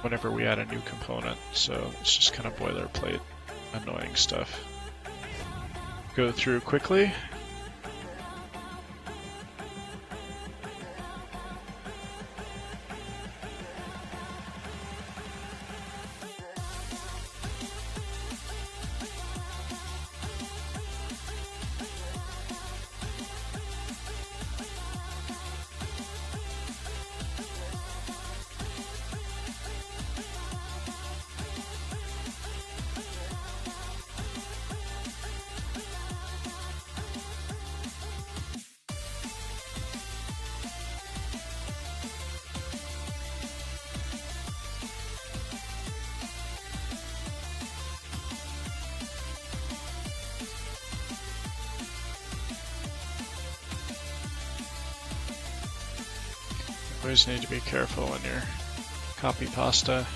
whenever we add a new component. So it's just kind of boilerplate, annoying stuff. Go through quickly. Always need to be careful when you're copy pasta.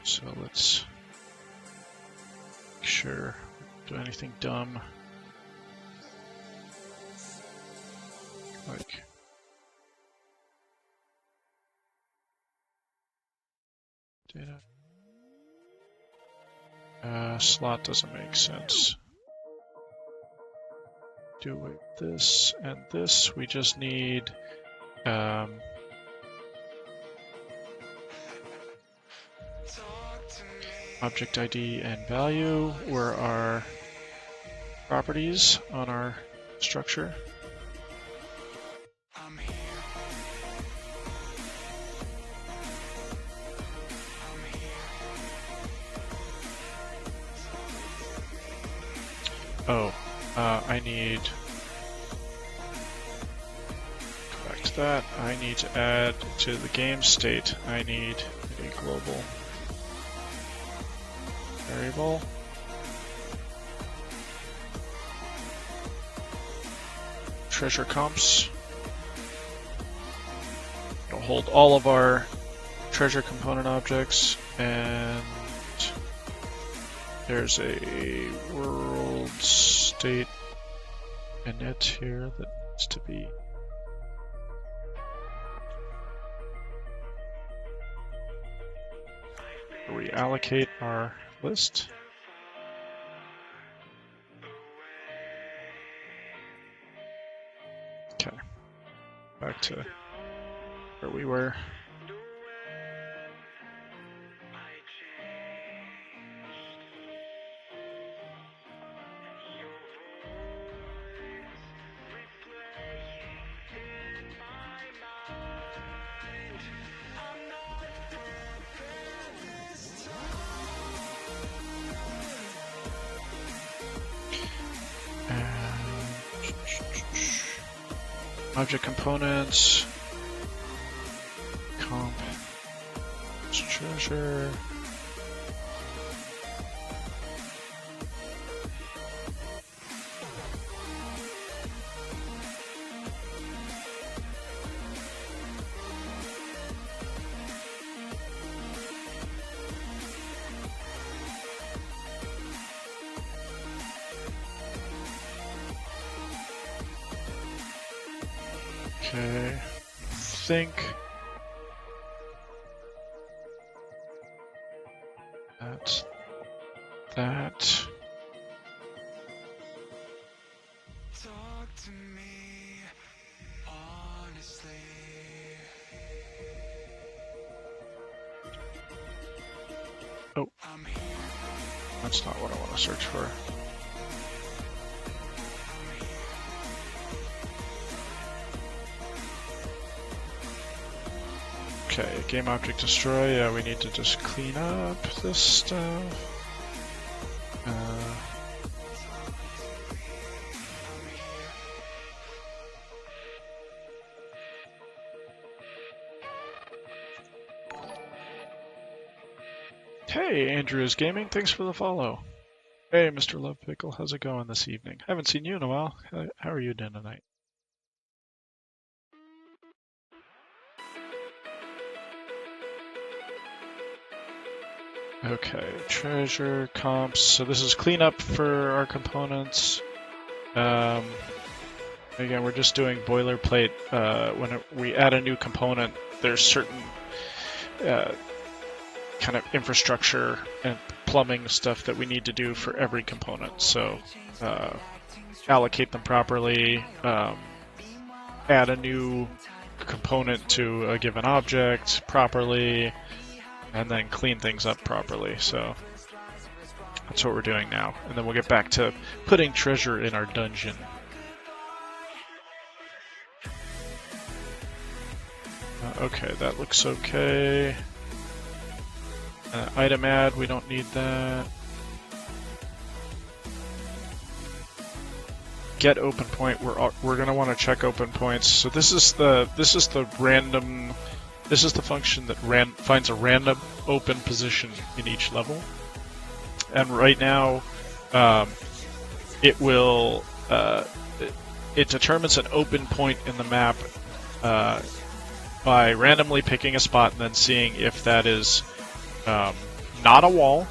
So let's make sure we don't do anything dumb. Like data. Slot doesn't make sense. Do away with this and this. We just need object ID and value were our properties on our structure. Oh, I need, go back to that, I need to add to the game state, I need a global variable. Treasure comps. It'll hold all of our treasure component objects, and there's a world state init here that needs to be reallocate our list. Okay, back to where we were. Object components, comp, treasure. Okay, I think that's that. Talk to me honestly. Oh, that's not what I want to search for. Okay, game object destroy. Yeah, we need to just clean up this stuff. Hey, Andrews Gaming, thanks for the follow. Hey, Mr. Love Pickle, how's it going this evening? Haven't seen you in a while. How are you doing tonight? Okay, treasure, comps. So this is cleanup for our components. Again, we're just doing boilerplate. When we add a new component, there's certain kind of infrastructure and plumbing stuff that we need to do for every component. So allocate them properly, add a new component to a given object properly, and then clean things up properly. So that's what we're doing now. And then we'll get back to putting treasure in our dungeon. Okay, that looks okay. Item add, we don't need that. Get open point, we're gonna want to check open points. So this is the function that finds a random open position in each level. And right now, it will it determines an open point in the map by randomly picking a spot and then seeing if that is not a wall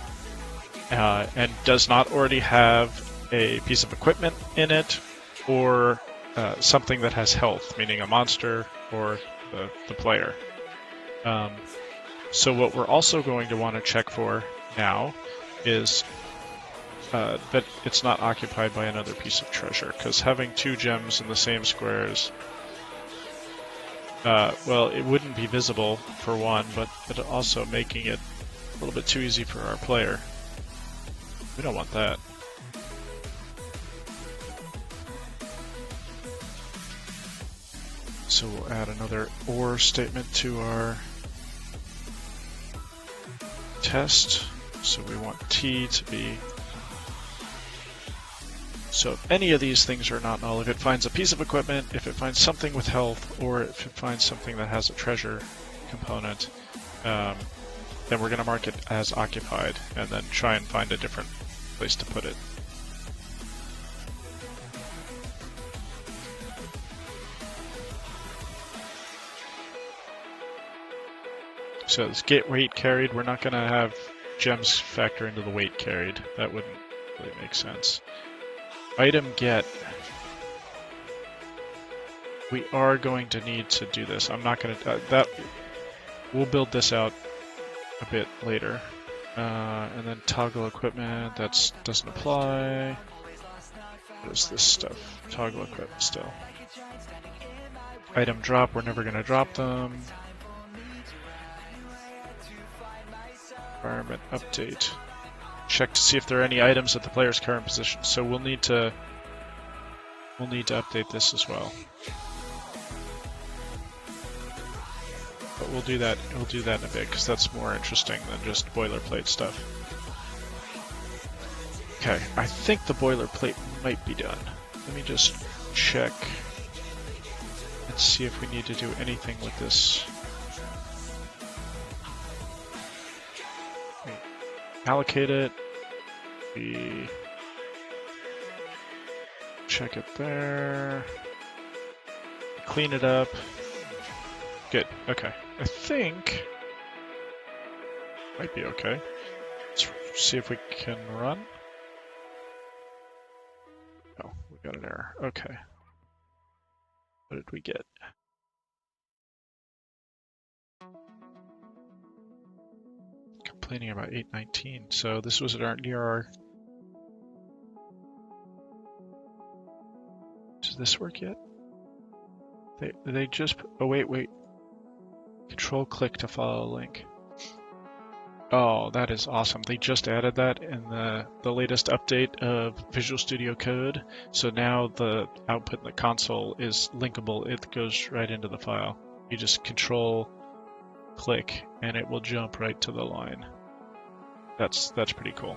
and does not already have a piece of equipment in it, or something that has health, meaning a monster or the player. So what we're also going to want to check for now is that it's not occupied by another piece of treasure, because having 2 gems in the same squares, well, it wouldn't be visible for one, but also making it a little bit too easy for our player. We don't want that. So we'll add another OR statement to our test. So we want T to be... So if any of these things are not null, if it finds a piece of equipment, if it finds something with health, or if it finds something that has a treasure component, then we're going to mark it as occupied, and then try and find a different place to put it. So this get weight carried, we're not going to have gems factor into the weight carried. That wouldn't really make sense. Item get. We are going to need to do this. I'm not going to... we'll build this out a bit later. And then toggle equipment, that doesn't apply. What is this stuff? Toggle equipment still. Item drop, we're never going to drop them. Environment update. Check to see if there are any items at the player's current position. So we'll need to update this as well. But we'll do that in a bit, because that's more interesting than just boilerplate stuff. Okay, I think the boilerplate might be done. Let me just check and see if we need to do anything with this. We allocate it. We check it there. Clean it up. Good, okay. I think might be okay. Let's see if we can run. Oh, we got an error. Okay. What did we get? Complaining about 819. So this was near our... Does this work yet? They just... Oh, wait. Control click to follow a link. Oh, that is awesome. They just added that in the latest update of Visual Studio Code. So now the output in the console is linkable. It goes right into the file. You just control click and it will jump right to the line. That's pretty cool.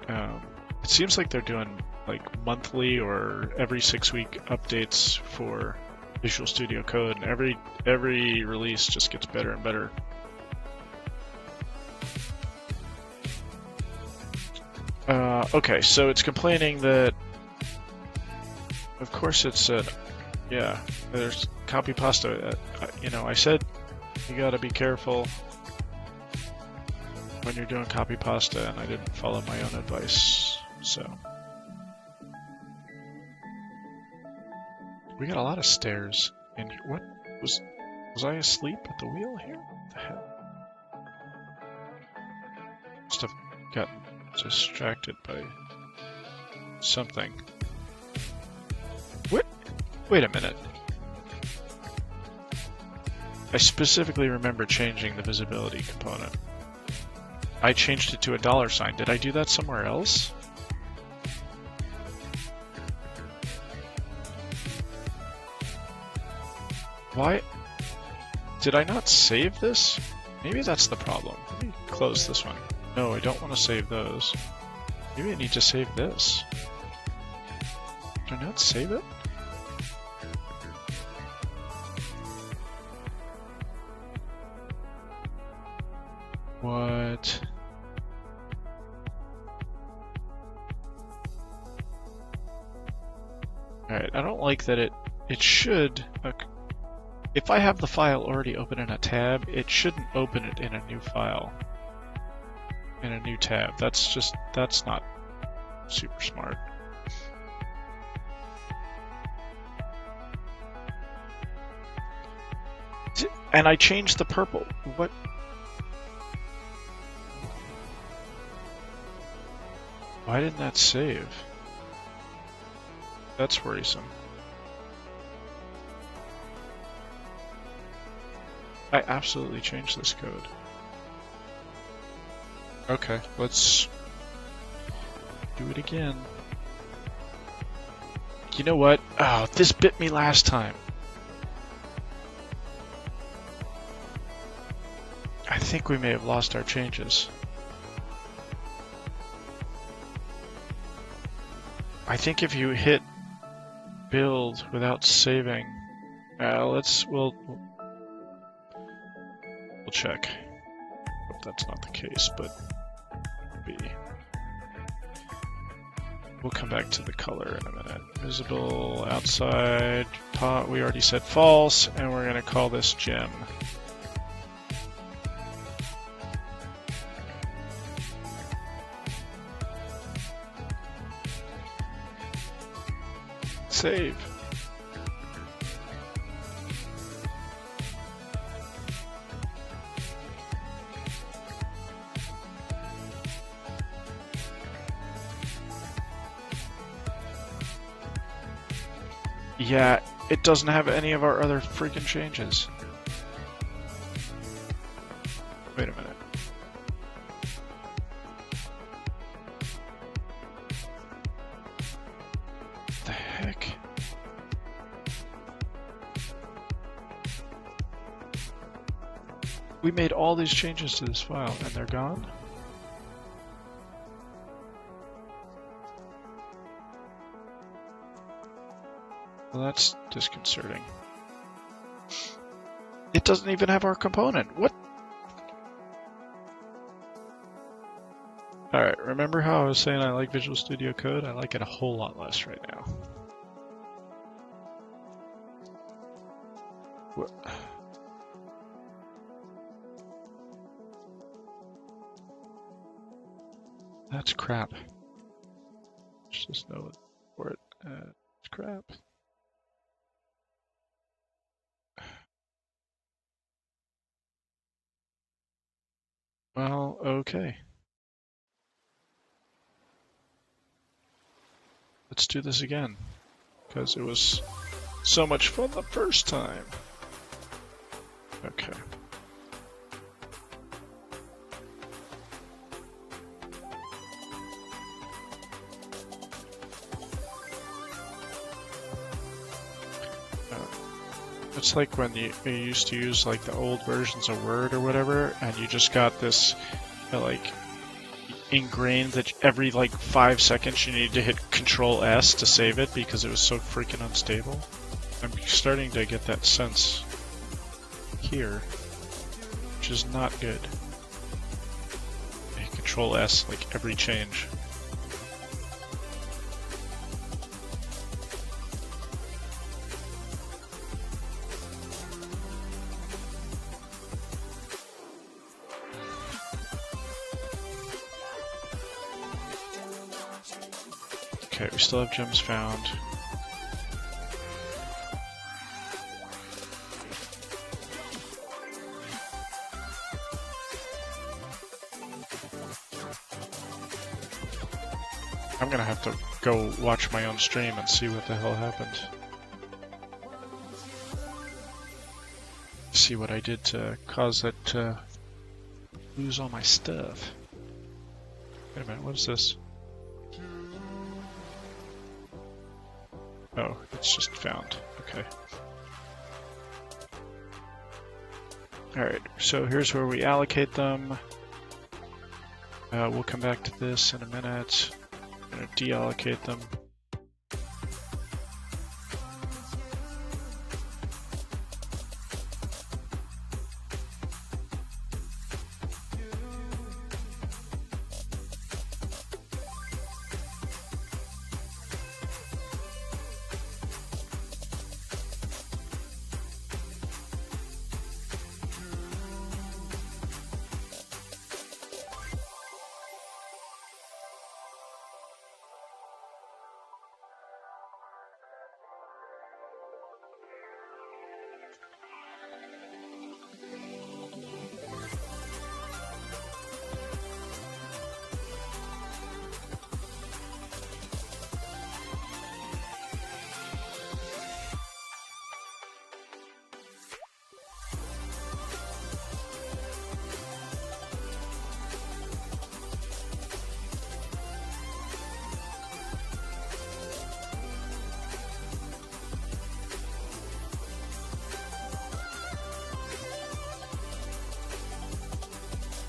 It seems like they're doing like monthly or every 6-week updates for Visual Studio Code, and every release just gets better and better. Okay, so it's complaining that, of course it's yeah, there's copy pasta. I said you gotta be careful when you're doing copy pasta, and I didn't follow my own advice. so. We got a lot of stairs in here. What was I asleep at the wheel here? What the hell? Must have gotten distracted by something. What? Wait a minute. I specifically remember changing the visibility component. I changed it to a $sign. Did I do that somewhere else? Why? Did I not save this? Maybe that's the problem. Let me close this one. No, I don't want to save those. Maybe I need to save this. Did I not save it? What? Alright, I don't like that it should... If I have the file already open in a tab, it shouldn't open it in a new file. In a new tab. That's not super smart. And I changed the purple. What? Why didn't that save? That's worrisome. I absolutely changed this code. Okay, let's do it again. You know what? Oh, this bit me last time. I think we may have lost our changes. I think if you hit build without saving, we'll check. Hope that's not the case, but we'll come back to the color in a minute. Visible outside pot. We already said false, and we're going to call this gem. Save. Yeah, it doesn't have any of our other freaking changes. Wait a minute. What the heck? We made all these changes to this file and they're gone? Well, that's disconcerting. It doesn't even have our component. What? Alright, remember how I was saying I like Visual Studio Code? I like it a whole lot less right now. What? That's crap. Let's just know it for it. It's crap. Well, okay. Let's do this again, because it was so much fun the first time. Okay. It's like when you used to use like the old versions of Word or whatever, and you just got this like ingrained that every like 5 seconds you need to hit Control S to save it because it was so freaking unstable. I'm starting to get that sense here, which is not good. Control S like every change. Okay, we still have gems found. I'm gonna have to go watch my own stream and see what the hell happened. See what I did to cause it to lose all my stuff. Wait a minute, what is this? Oh, it's just found. Okay. Alright, so here's where we allocate them. We'll come back to this in a minute. I'm going to deallocate them.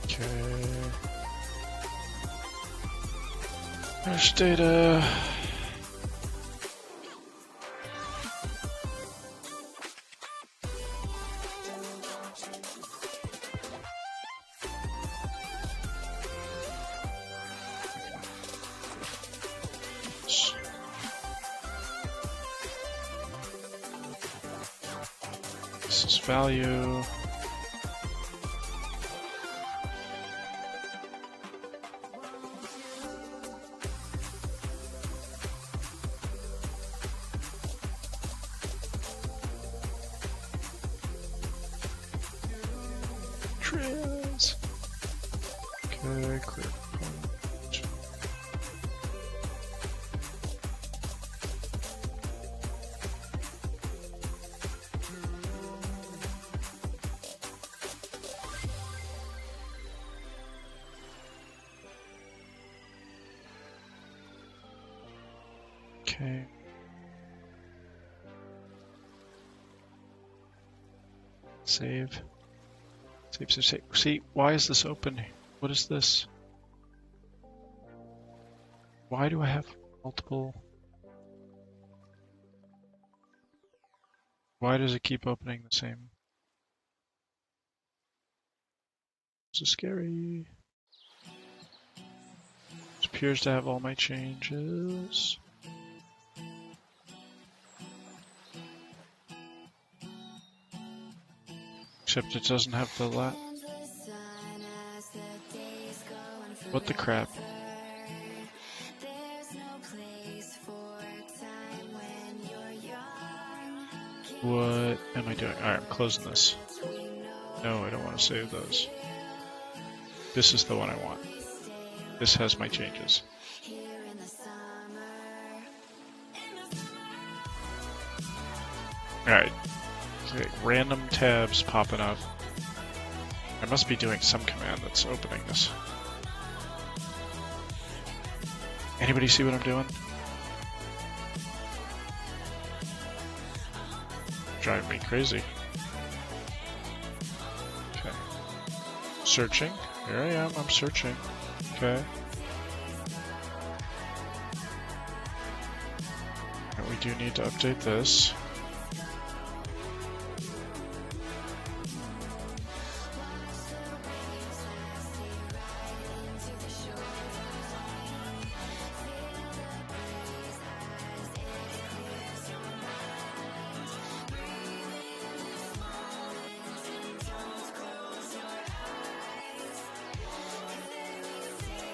Okay. There's data. This is value. Trails. Okay, clear component. Okay. Save. Save. See, why is this open? What is this? Why do I have multiple? Why does it keep opening the same? This is scary. It appears to have all my changes. Except it doesn't have the What the crap? What am I doing? Alright, I'm closing this. No, I don't want to save those. This is the one I want. This has my changes. Alright. Okay, random tabs popping up. I must be doing some command that's opening this. Anybody see what I'm doing? Driving me crazy. Okay. Searching. Here I am, I'm searching. Okay. And we do need to update this.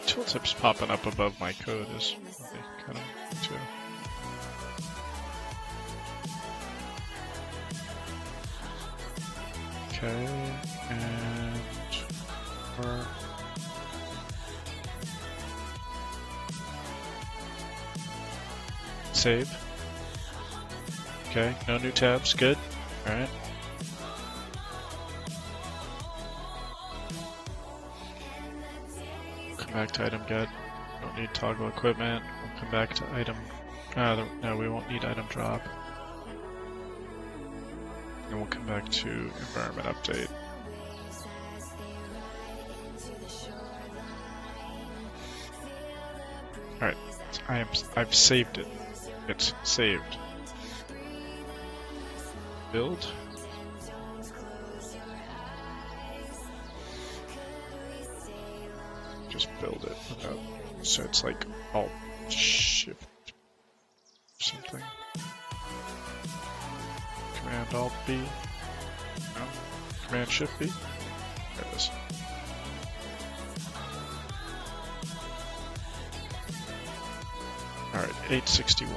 Tooltips popping up above my code is really kind of Okay, and or save. Okay, no new tabs, good. Alright. Come back to item get. Don't need toggle equipment. We'll come back to item. No, we won't need item drop. And we'll come back to environment update. Alright, I've saved it. It's saved. Build. Just build it without, so it's like Alt Shift something. Command Alt B. No. Command Shift B. There it is. Alright, 861.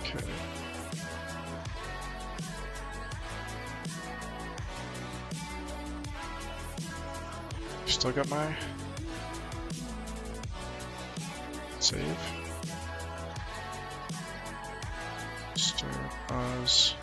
Okay. Still got my save. Start pause.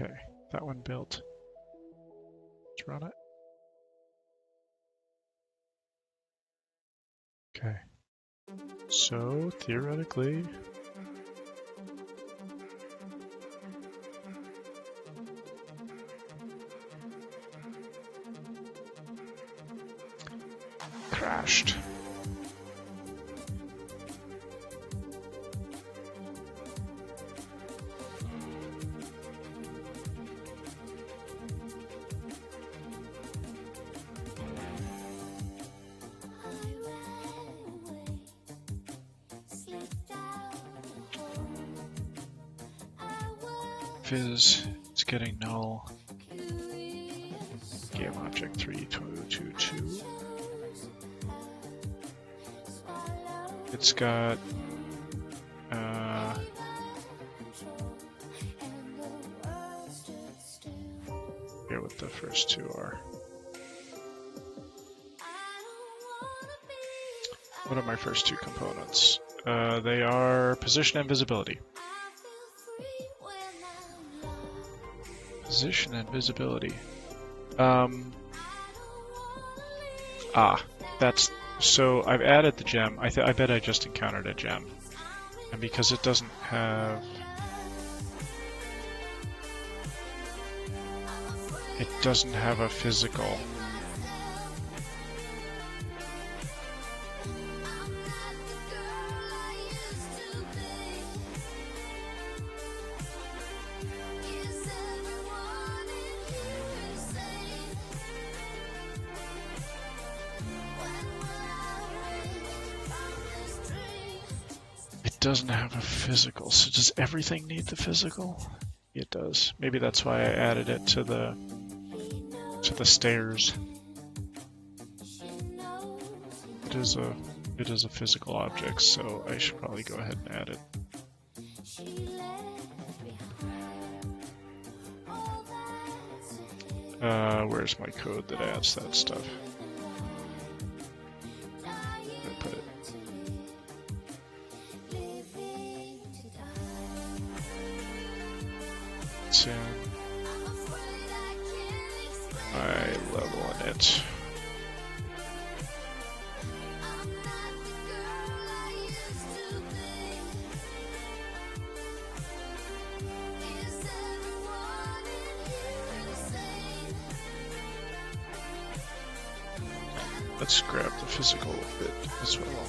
Okay, that one built. Let's run it. Okay. So, theoretically... crashed. Fizz is getting null. Game object 3222. It's got here what the first two are. What are my first two components? They are position and visibility. Position and visibility. That's so I've added the gem. I bet I just encountered a gem, and because it doesn't have a physical. Doesn't have a physical, so does everything need the physical? It does. Maybe that's why I added it to the stairs. It is a physical object, so I should probably go ahead and add it. Where's my code that adds that stuff? Where did I put it? It's in my level in it. Let's grab the physical bit as well.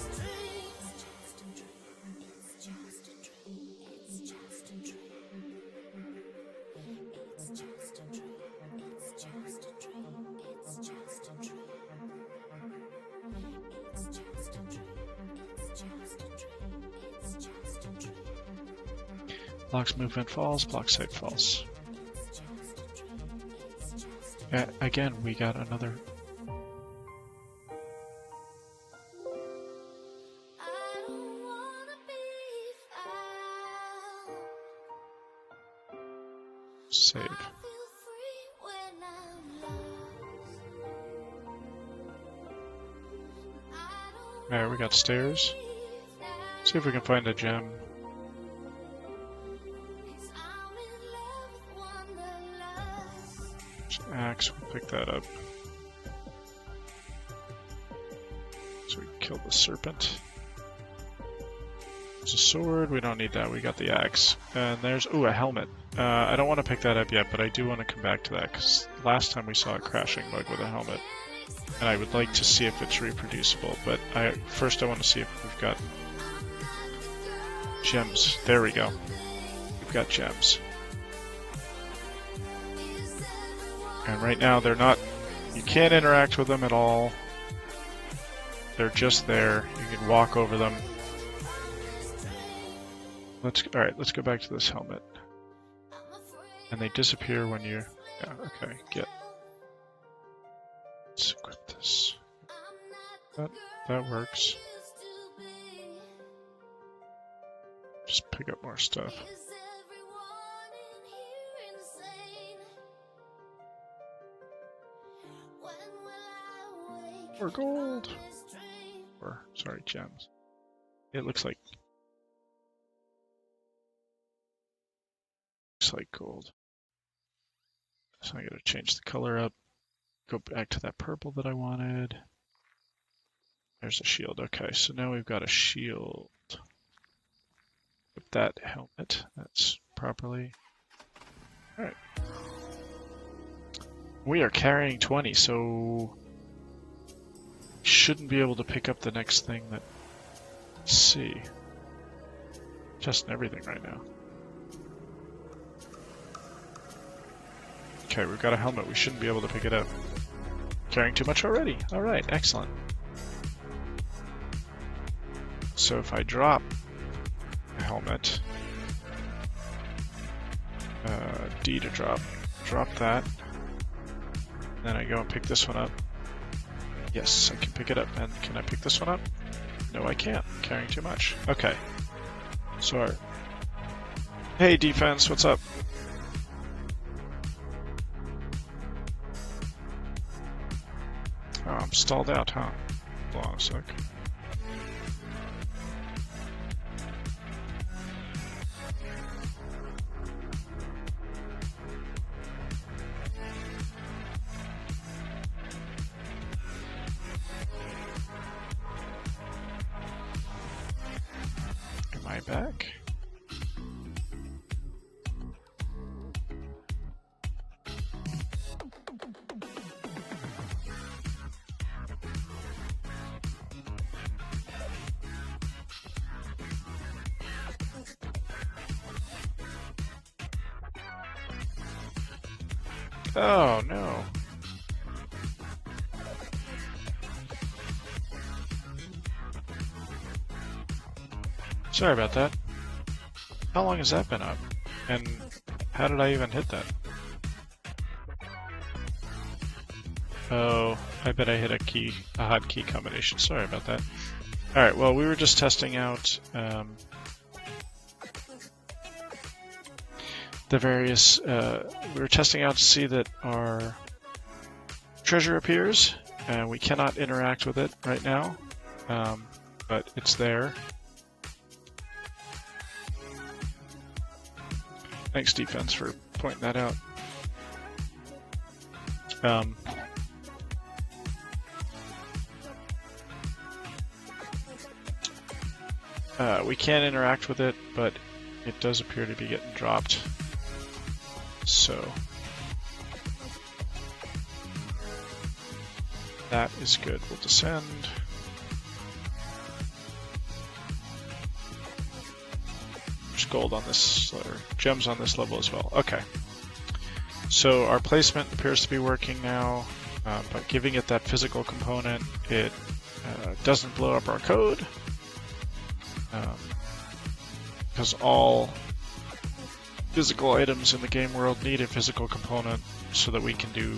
Blocks movement false, block sight false. Again, we got another. Save. Alright, we got stairs. See if we can find a gem. Axe, we'll pick that up. So we can kill the serpent. There's a sword, we don't need that, we got the axe. And there's, ooh, a helmet. I don't want to pick that up yet, but I do want to come back to that, because last time we saw a crashing bug with a helmet. And I would like to see if it's reproducible, but first I want to see if we've got gems. There we go. We've got gems. And right now they're not, you can't interact with them at all. They're just there. You can walk over them. Alright, let's go back to this helmet. And they disappear when you, yeah, okay, get. Let's equip this. That works. Just pick up more stuff. Or gold. Or, sorry, gems. It looks like gold. So I gotta change the color up. Go back to that purple that I wanted. There's a shield. Okay, so now we've got a shield. With that helmet, that's properly. Alright. We are carrying 20, so shouldn't be able to pick up the next thing that. Let's see. Testing everything right now. Okay, we've got a helmet. We shouldn't be able to pick it up. Carrying too much already. Alright, excellent. So if I drop a helmet, D to drop that, then I go and pick this one up. Yes, I can pick it up. And can I pick this one up? No, I can't. I'm carrying too much. Okay. So, hey defense, what's up? Oh, I'm stalled out, huh? Hold on a sec. Am I back? Oh no. Sorry about that. How long has that been up? And how did I even hit that? Oh, I bet I hit a hotkey combination. Sorry about that. Alright, well, we were just testing out the various, we were testing out to see that our treasure appears, and we cannot interact with it right now, but it's there. Thanks, defense, for pointing that out. We can't interact with it, but it does appear to be getting dropped. So that is good. We'll descend. There's gold on this, or gems on this level as well. Okay. So our placement appears to be working now, but giving it that physical component, it doesn't blow up our code. Because all physical items in the game world need a physical component so that we can do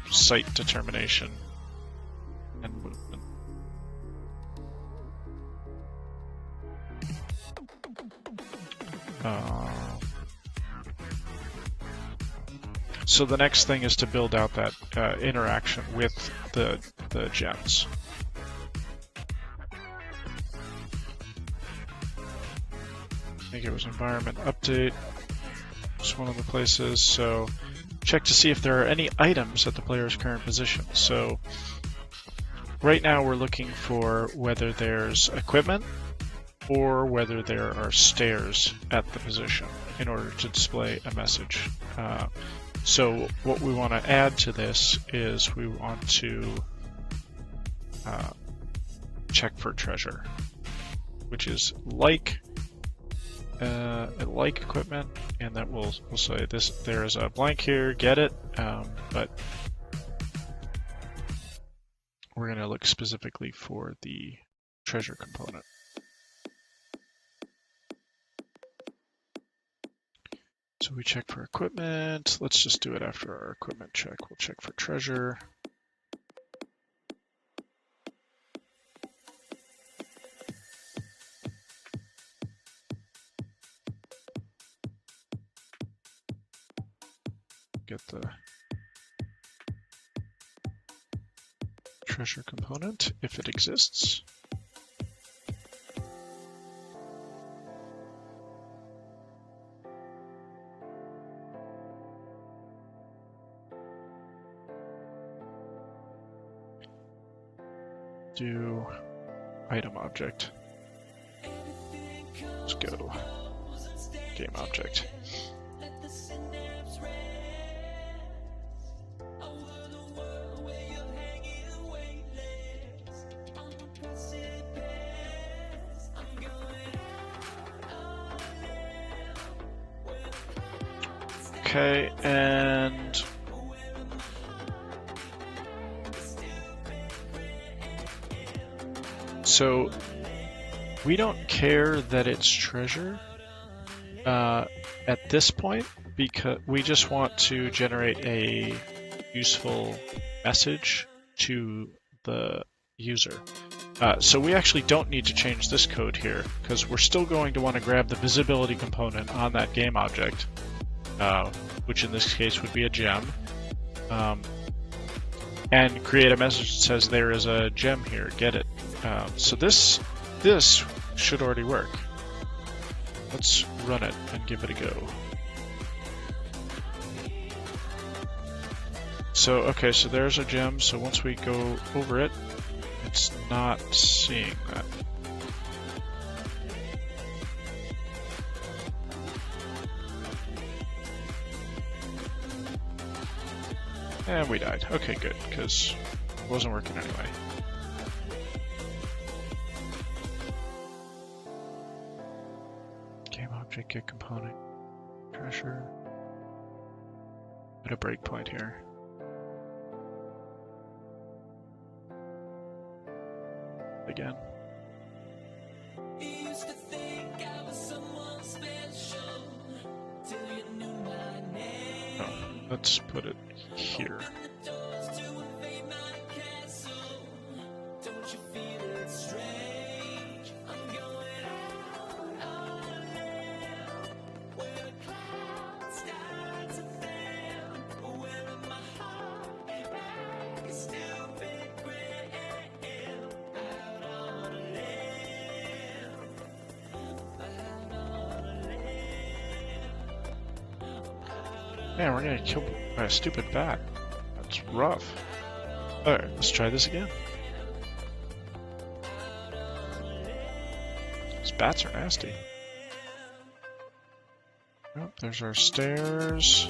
site determination and movement. So the next thing is to build out that interaction with the gems. I think it was environment update. It's one of the places. So check to see if there are any items at the player's current position. So right now we're looking for whether there's equipment or whether there are stairs at the position in order to display a message. So what we want to add to this is we want to check for treasure, which is like equipment, and that we'll say this. There is a blank here. Get it, but we're going to look specifically for the treasure component. So we check for equipment. Let's just do it after our equipment check. We'll check for treasure. Get the treasure component if it exists. Do item object. Let's go game object. Okay, and so we don't care that it's treasure at this point, because we just want to generate a useful message to the user. So we actually don't need to change this code here, because we're still going to want to grab the visibility component on that game object, which in this case would be a gem, and create a message that says there is a gem here, get it. So this should already work. Let's run it and give it a go. So okay, so there's a gem. So once we go over it, it's not seeing that. And we died. Okay, good, because it wasn't working anyway. Game object, get component, treasure. At a breakpoint here. Again. Oh, let's put it here. Man, we're getting killed by a stupid bat. That's rough. Alright, let's try this again. These bats are nasty. Oh, there's our stairs.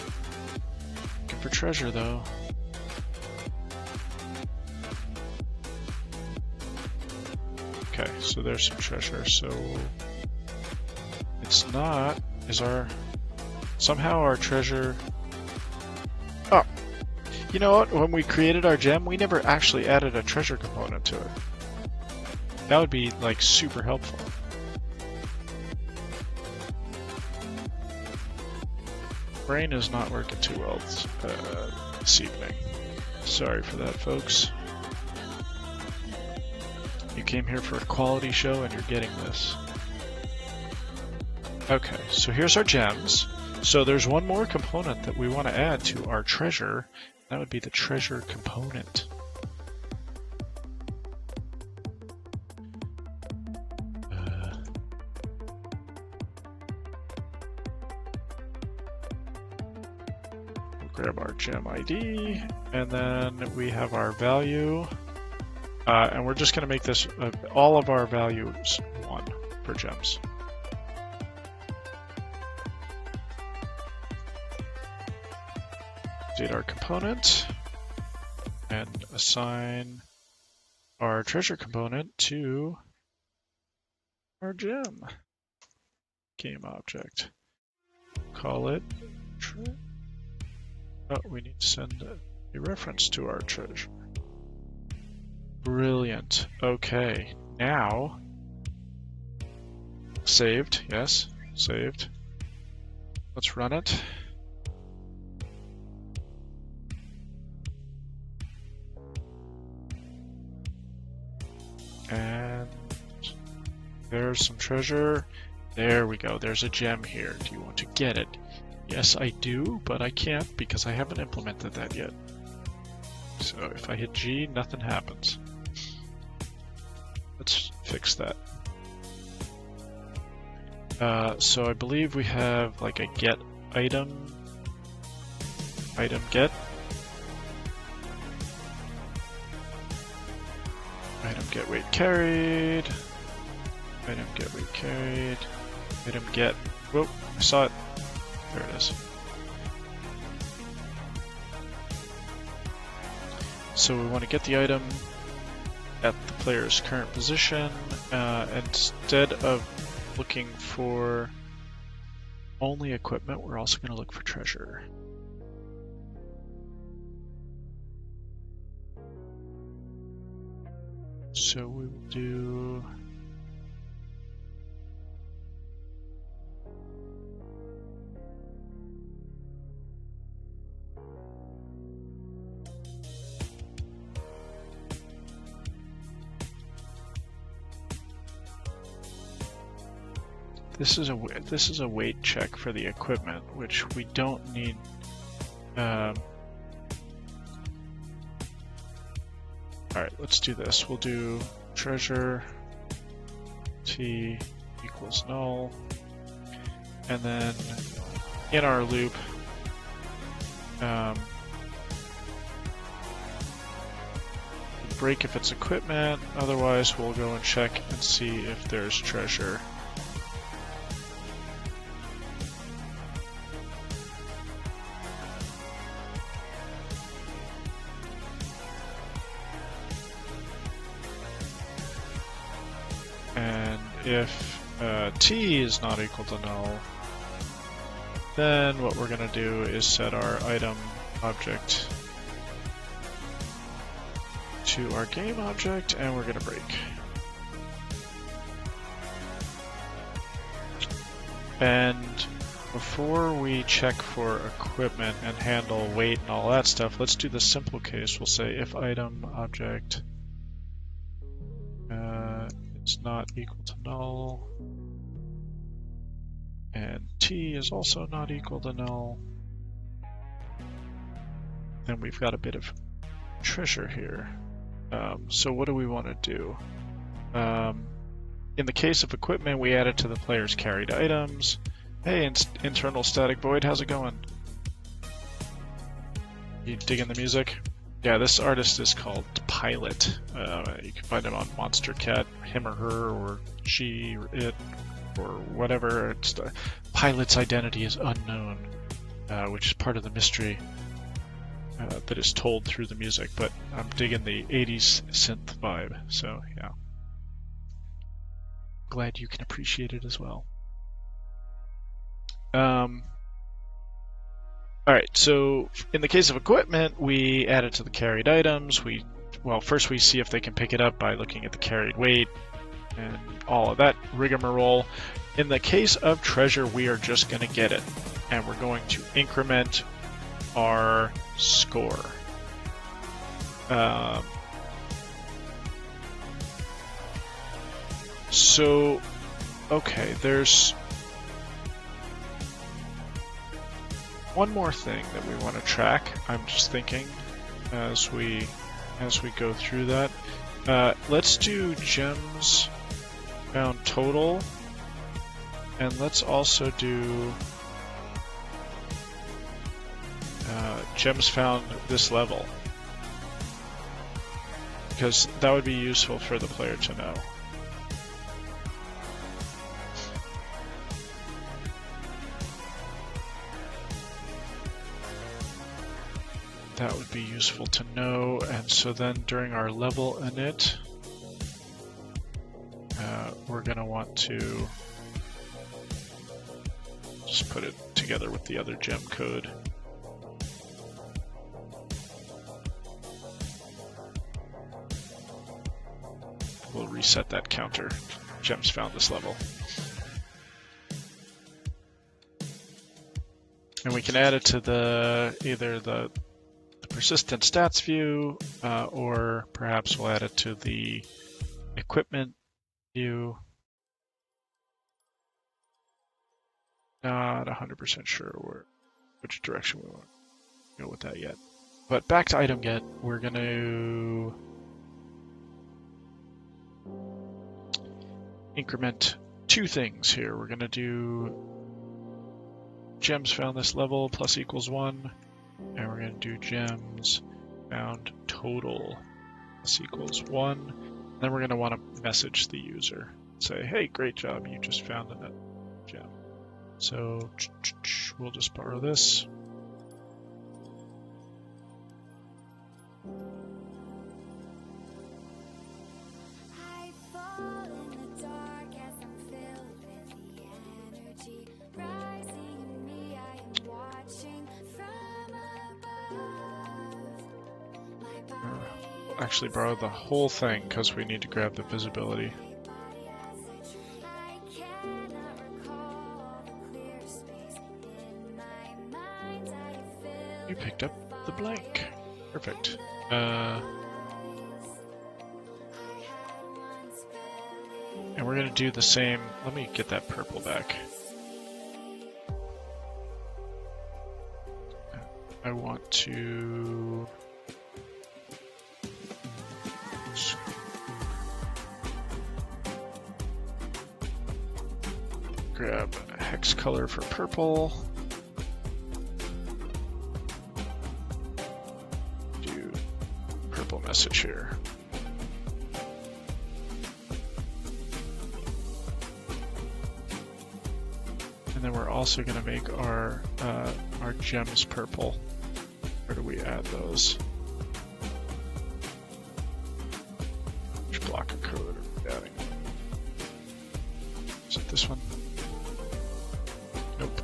Looking for treasure, though. Okay, so there's some treasure. So it's not. Somehow our treasure. Oh, you know what? When we created our gem, we never actually added a treasure component to it. That would be like super helpful. brain is not working too well this evening. Sorry for that, folks. You came here for a quality show and you're getting this. Okay, so here's our gems. So there's one more component that we want to add to our treasure. That would be the treasure component. We'll grab our gem ID, and then we have our value. And we're just going to make this all of our values 1 for gems. Update our component and assign our treasure component to our gem game object. Call it oh, we need to send a reference to our treasure. Brilliant. Okay, now saved. Yes, saved. Let's run it. And there's some treasure. There we go. There's a gem here. Do you want to get it? Yes, I do, but I can't because I haven't implemented that yet. So if I hit G, nothing happens. Let's fix that. So I believe we have like a get item get. Item get weight carried. Item get weight carried. Item get. Whoop, I saw it. There it is. So we want to get the item at the player's current position. Instead of looking for only equipment, we're also going to look for treasure. So we will do this is a weight check for the equipment, which we don't need. Alright, let's do this. We'll do treasure T equals null, and then in our loop, break if it's equipment, otherwise we'll go and check and see if there's treasure. If T is not equal to null, then what we're going to do is set our item object to our game object, and we're going to break. And before we check for equipment and handle weight and all that stuff, let's do the simple case. We'll say if item object is not equal to null, and T is also not equal to null, then we've got a bit of treasure here. So what do we want to do? In the case of equipment, we add it to the player's carried items. Hey, internal static void, how's it going? You digging the music? Yeah, this artist is called Pilot. You can find him on Monster Cat, him or her, or she, or it, or whatever. It's the Pilot's identity is unknown, which is part of the mystery that is told through the music. But I'm digging the 80s synth vibe, so yeah. Glad you can appreciate it as well. Alright, so in the case of equipment, we add it to the carried items. First we see if they can pick it up by looking at the carried weight and all of that rigmarole. In the case of treasure, we are just going to get it. and we're going to increment our score. So, okay, there's one more thing that we want to track. I'm just thinking as we go through that. Let's do gems found total, and let's also do gems found this level, because that would be useful for the player to know. That would be useful to know, and so then during our level init, we're going to want to just put it together with the other gem code. We'll reset that counter. Gems found this level. And we can add it to either the persistent stats view, or perhaps we'll add it to the equipment view. Not 100% sure which direction we want to go with that yet. But back to item get, we're going to increment two things here. We're going to do gems found this level plus equals 1, and we're going to do gems found total plus equals 1. Then we're going to want to message the user. Say, hey, great job, you just found a gem. So we'll just borrow this. Actually borrow the whole thing because we need to grab the visibility. You picked up the blank. Perfect. And we're going to do the same. Let me get that purple back. I want to grab a hex color for purple. Do purple message here. And then we're also going to make our gems purple. Where do we add those? Which block of code are we adding? Is it this one? Nope.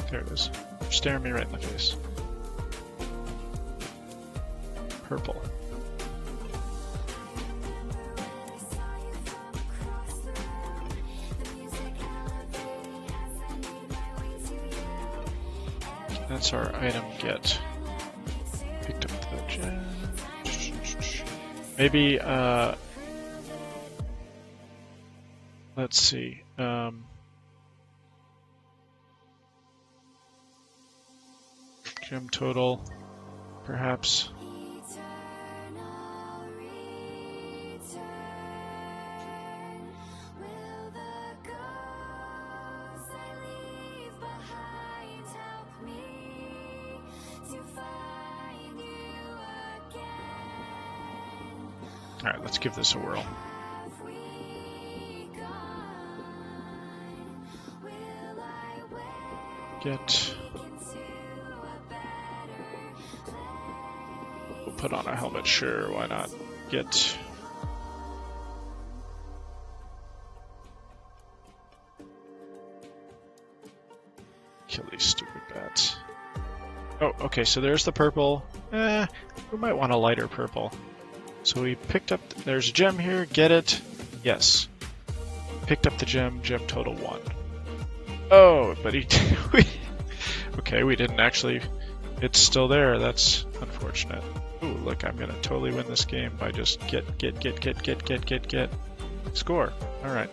There it is. You're staring me right in the face. Purple. That's our item get. Picked up the gem. Maybe, let's see. Gem total, perhaps. All right, let's give this a whirl. Get. We'll put on a helmet, sure, why not? Get. Kill these stupid bats. Oh, okay, so there's the purple. We might want a lighter purple. So we picked up, there's a gem here, get it? Yes. Picked up the gem, gem total 1. Oh, but okay, we didn't actually, it's still there, that's unfortunate. Ooh, look, I'm gonna totally win this game by just get. Score, alright.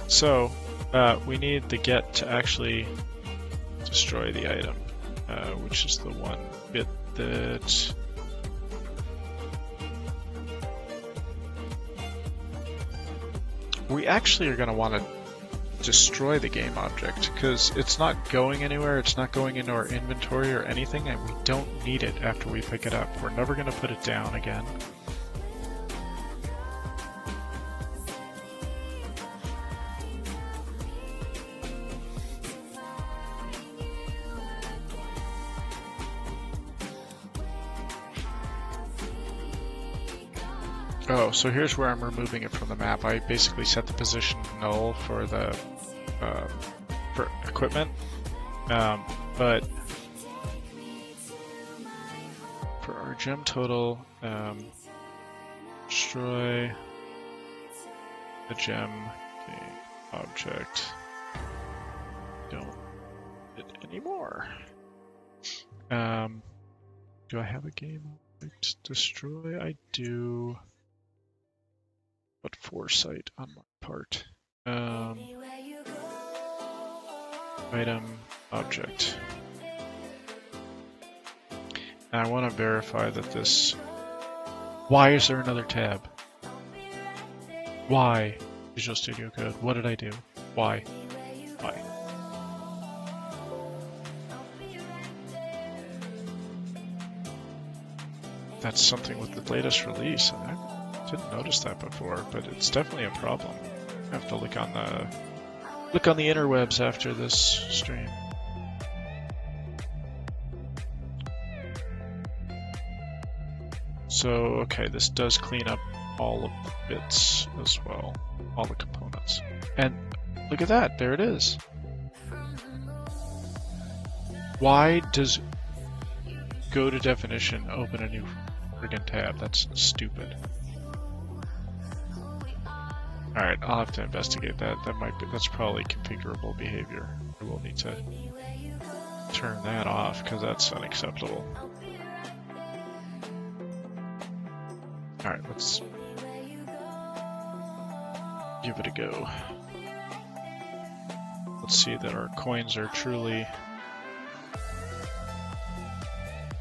So, we need the get to actually destroy the item, which is the one bit that we actually are going to want to destroy the game object because it's not going anywhere, it's not going into our inventory or anything, and we don't need it after we pick it up. We're never going to put it down again. Oh, so here's where I'm removing it from the map. I basically set the position null for the for equipment, but for our gem total, destroy the gem game object. Don't need it anymore. Do I have a game object destroy? I do. But foresight on my part. Item, object. And I want to verify that this... Why is there another tab? Why? Visual Studio Code. What did I do? Why? Why? That's something with the latest release. I didn't notice that before, but it's definitely a problem. I have to look on the interwebs after this stream. So okay, this does clean up all of the bits as well, all the components. And look at that, there it is. Why does go to definition open a new friggin' tab? That's stupid. Alright, I'll have to investigate that. That's probably configurable behavior. I will need to turn that off because that's unacceptable. Alright, let's give it a go. Let's see that our coins are truly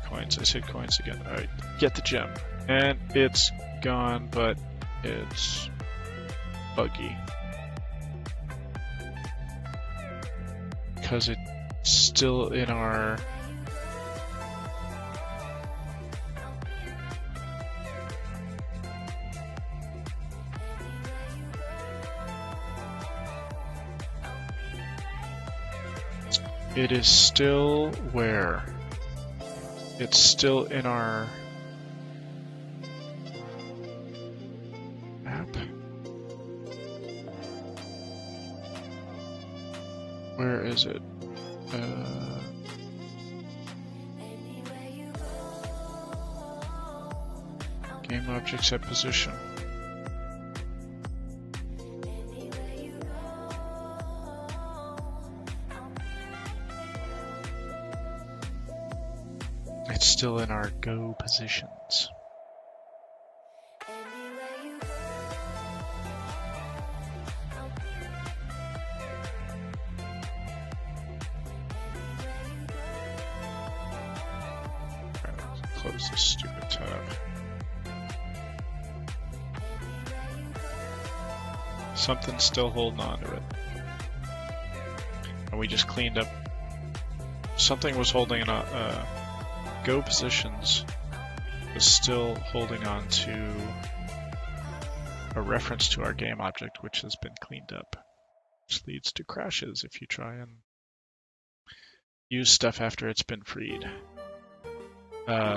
coins. I said coins again. Alright, get the gem. And it's gone, but it's buggy because it's still in our it is still where it's still in our map. Where is it? Game object set position. It's still in our go positions. Close this stupid tab. Something's still holding on to it. And we just cleaned up. Something was holding on. Go positions was still holding on to a reference to our game object, which has been cleaned up, which leads to crashes if you try and use stuff after it's been freed.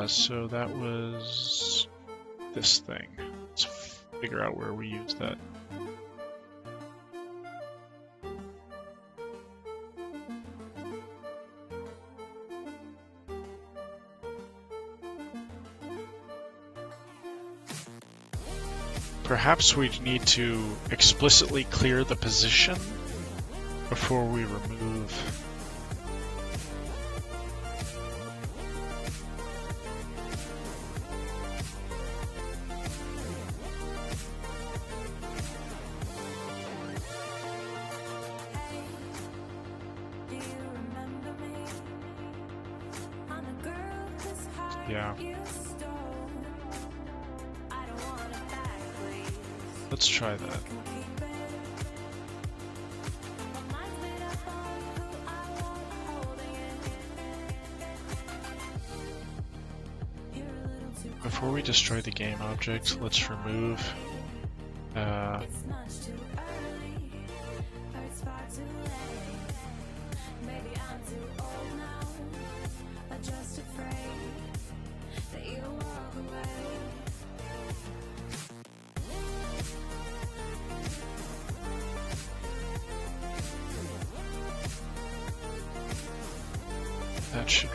So that was this thing. Let's figure out where we use that. Perhaps we need to explicitly clear the position before we remove. Yeah. Let's try that. Before we destroy the game object, let's remove that should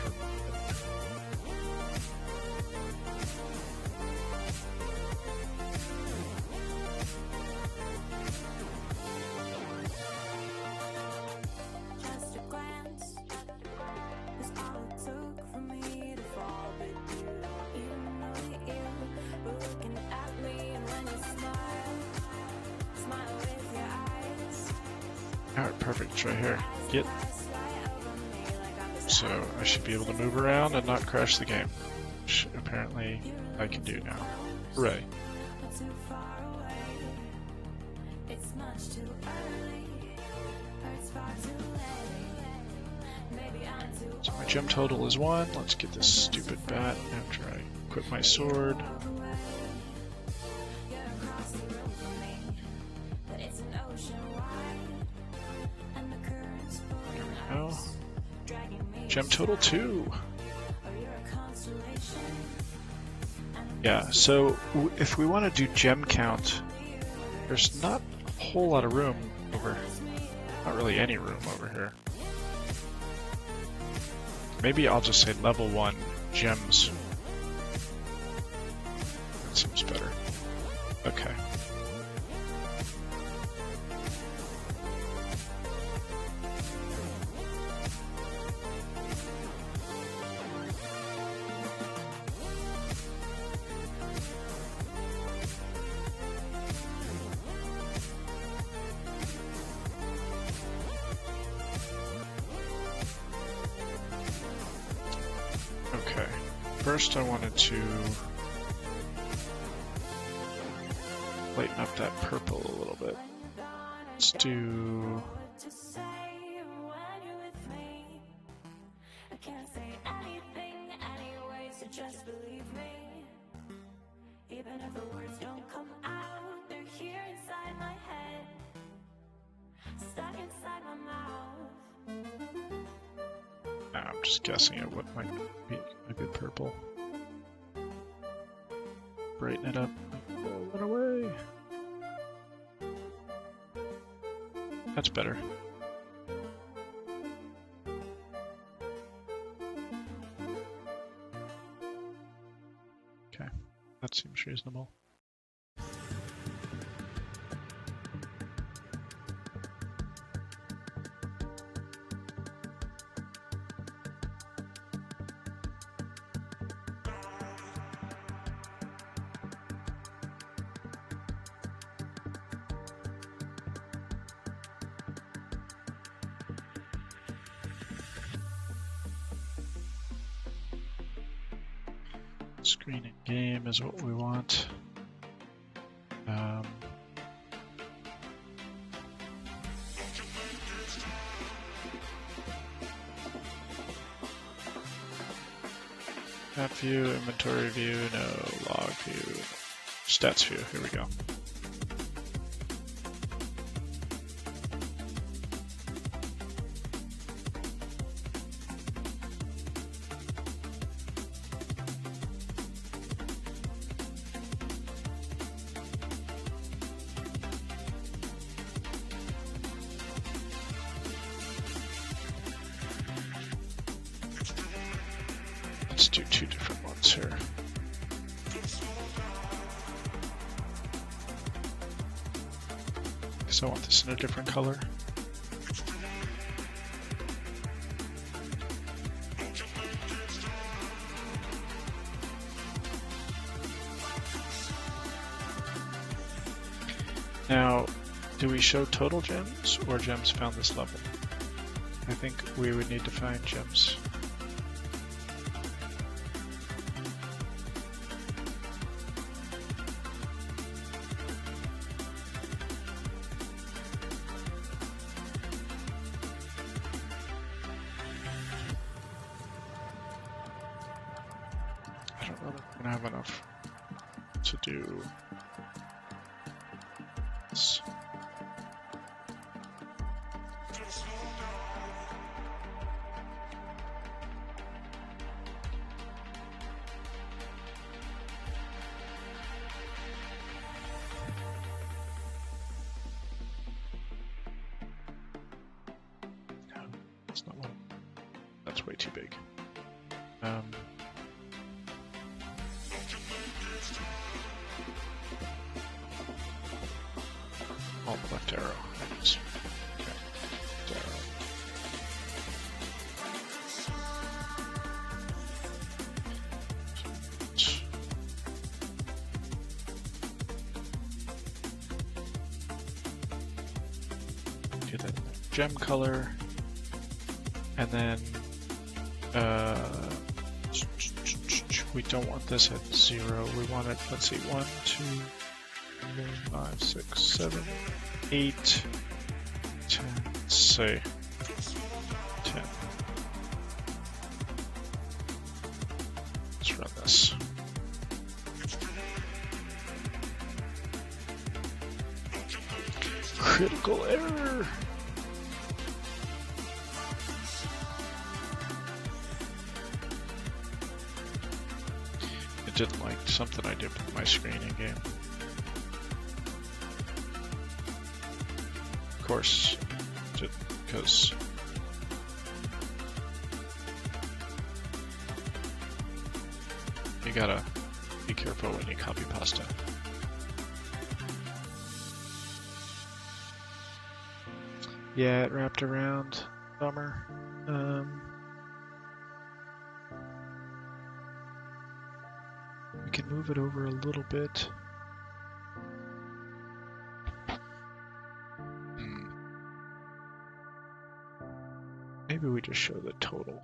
Alright, perfect, it's right here. Get. So I should be able to move around and not crash the game, which apparently I can do now. Hooray. So my gem total is 1. Let's get this stupid bat after I equip my sword. Gem total 2. Yeah, so if we want to do gem count, there's not a whole lot of room over, not really any room over here. Maybe I'll just say level 1 gems. That seems better. Okay. First I wanted to lighten up that purple a little bit. Let's do... I'm just guessing at what might be a good purple. Brighten it up. Run away. That's better. Okay, that seems reasonable. Screen in game is what we want. Map view, inventory view, no, log view, stats view, here we go. Let's do 2 different ones here. guess I want this in a different color. Now, do we show total gems or gems found this level? I think we would need to find gems. I don't know that we're gonna have enough to do this. No, that's not one. That's way too big. Oh, the left arrow. That is. Okay. Left arrow. Do that gem color, and then we don't want this at 0. We want it. Let's see, 1, 2, 4, 5, 6, 7, 8, 10. Let's say 10. Let's run this. Critical error. It didn't like something I did with my screen in game. Of course, because you gotta be careful when you copy pasta. Yeah, it wrapped around. Bummer. We can move it over a little bit. Maybe we just show the total.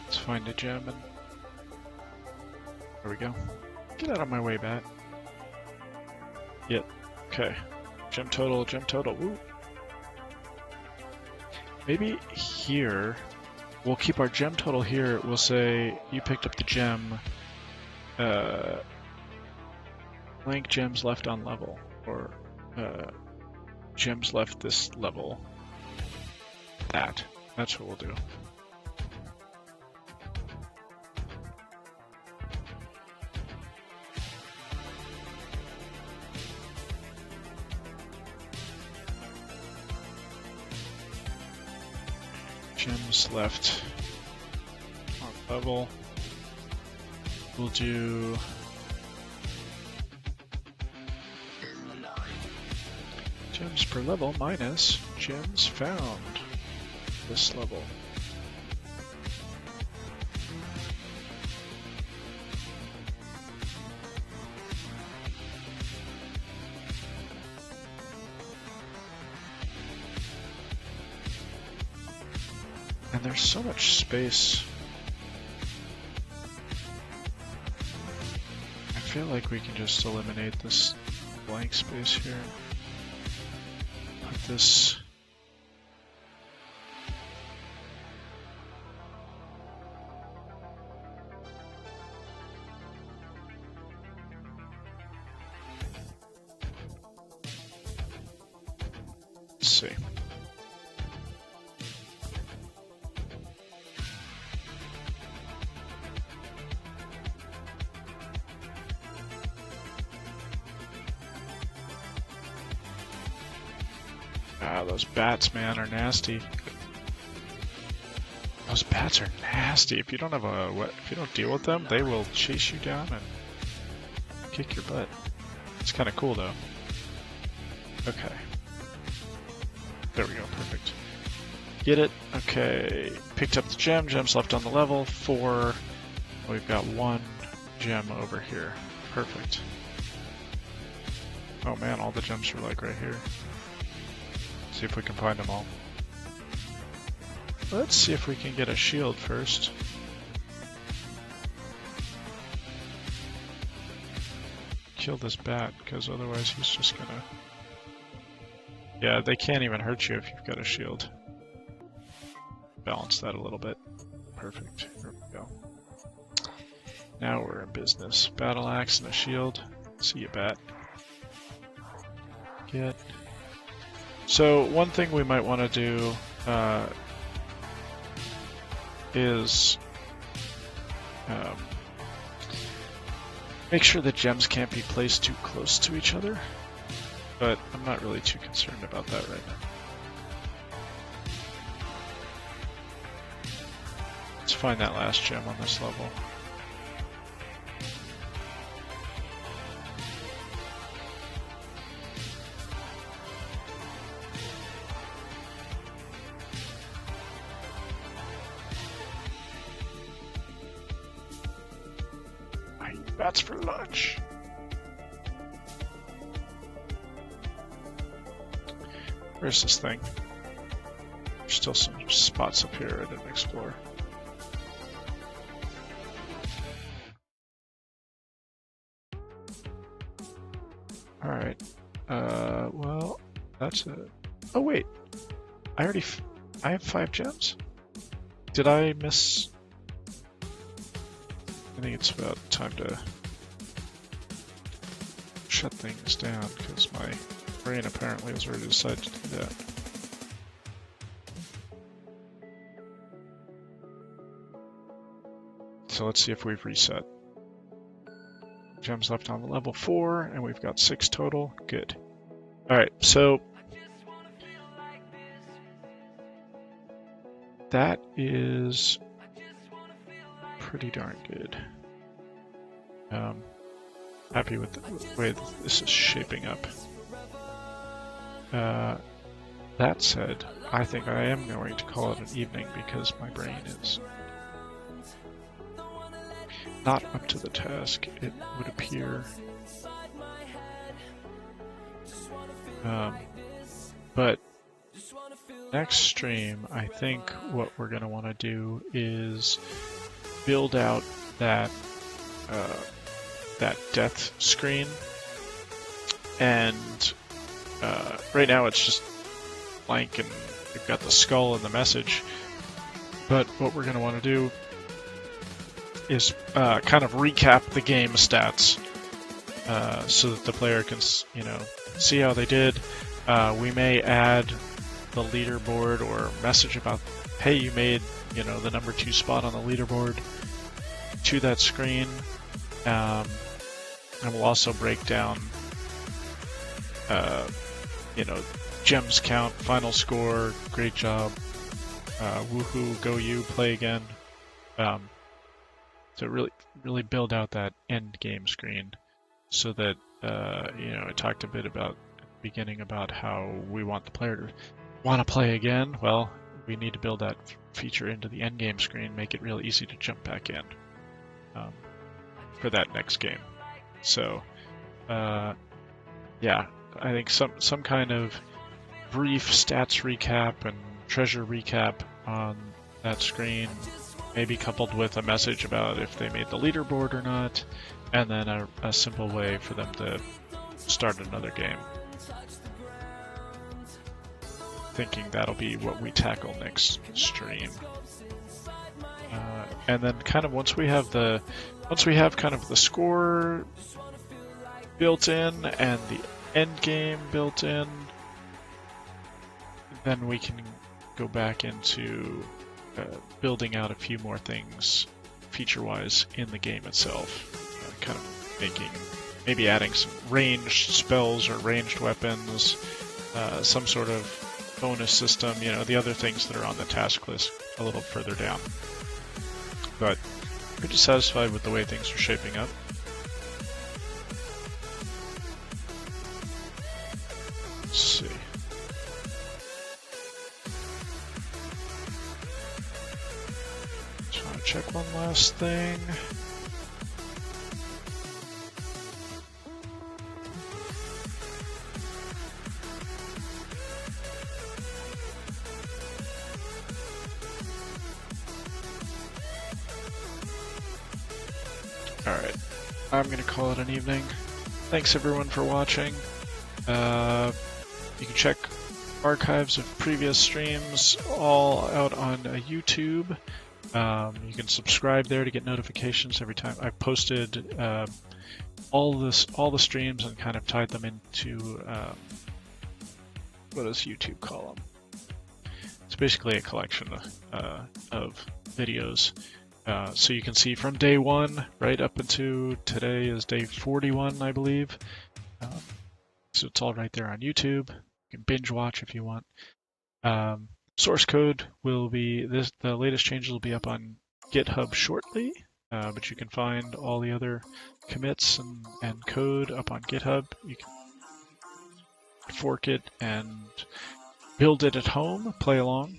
Let's find a gem and there we go. Get out of my way, bat. Yep. Okay. Gem total. Woo. Maybe here, we'll keep our gem total here. We'll say you picked up the gem, blank gems left on level, or gems left this level. That's what we'll do. Gems left on level. We'll do gems per level minus gems found this level. And there's so much space. I feel like we can just eliminate this blank space here. Put this. Let's see. Ah, those bats, man, are nasty. Those bats are nasty. If you don't have if you don't deal with them, they will chase you down and kick your butt. It's kind of cool though. Okay. There we go, perfect. Get it? Okay. Picked up the gem. Gem's left on the level. 4. We've got 1 gem over here. Perfect. Oh man, all the gems are like right here. See if we can find them all. Let's see if we can get a shield first. Kill this bat, because otherwise he's just gonna... Yeah, they can't even hurt you if you've got a shield. Balance that a little bit. Perfect. Here we go. Now we're in business. Battle axe and a shield. See you, bat. Get. So one thing we might want to do is make sure the gems can't be placed too close to each other, but I'm not really too concerned about that right now. Let's find that last gem on this level. Bats for lunch. Where's this thing? There's still some spots up here I didn't explore. Alright. Well, that's it. Oh wait. I have 5 gems? Did I miss... I think it's about time to shut things down because my brain apparently has already decided to do that. So let's see if we've reset. Gems left on the level 4 and we've got 6 total. Good. Alright, so that is pretty darn good. Happy with the way this is shaping up. That said, I think I am going to call it an evening because my brain is not up to the task, it would appear. But next stream, I think what we're going to want to do is build out that death screen, and right now it's just blank and we've got the skull and the message, but what we're going to want to do is kind of recap the game stats so that the player can see how they did. We may add the leaderboard or message about, hey, you made the number 2 spot on the leaderboard to that screen, and we'll also break down gems count, final score, great job, woohoo, go you, play again. So really build out that end game screen so that I talked a bit about at the beginning about how we want the player to want to play again. Well, we need to build that feature into the end game screen, make it real easy to jump back in for that next game. So yeah, I think some kind of brief stats recap and treasure recap on that screen, maybe coupled with a message about if they made the leaderboard or not, and then a simple way for them to start another game. Thinking that'll be what we tackle next stream. And then kind of once we have kind of the score built in and the end game built in, then we can go back into building out a few more things feature-wise in the game itself, kind of maybe adding some ranged spells or ranged weapons, some sort of bonus system, you know, the other things that are on the task list a little further down. But pretty satisfied with the way things are shaping up. Let's see. Just want to check one last thing. Alright, I'm going to call it an evening. Thanks everyone for watching. You can check archives of previous streams all out on YouTube. You can subscribe there to get notifications every time I've posted all the streams and kind of tied them into what does YouTube call them? It's basically a collection of videos. So you can see from day 1 right up until today is day 41, I believe. So it's all right there on YouTube. You can binge watch if you want. Source code will be the latest changes will be up on GitHub shortly, but you can find all the other commits and code up on GitHub. You can fork it and build it at home, play along.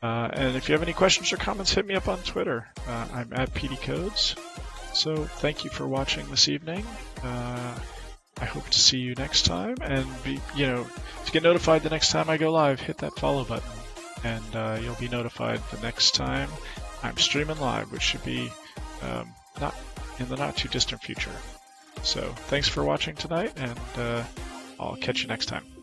And if you have any questions or comments, hit me up on Twitter. I'm at PDCodes. So thank you for watching this evening. I hope to see you next time, and to get notified the next time I go live, hit that follow button, and you'll be notified the next time I'm streaming live, which should be not in the not too distant future. So thanks for watching tonight, and I'll catch you next time.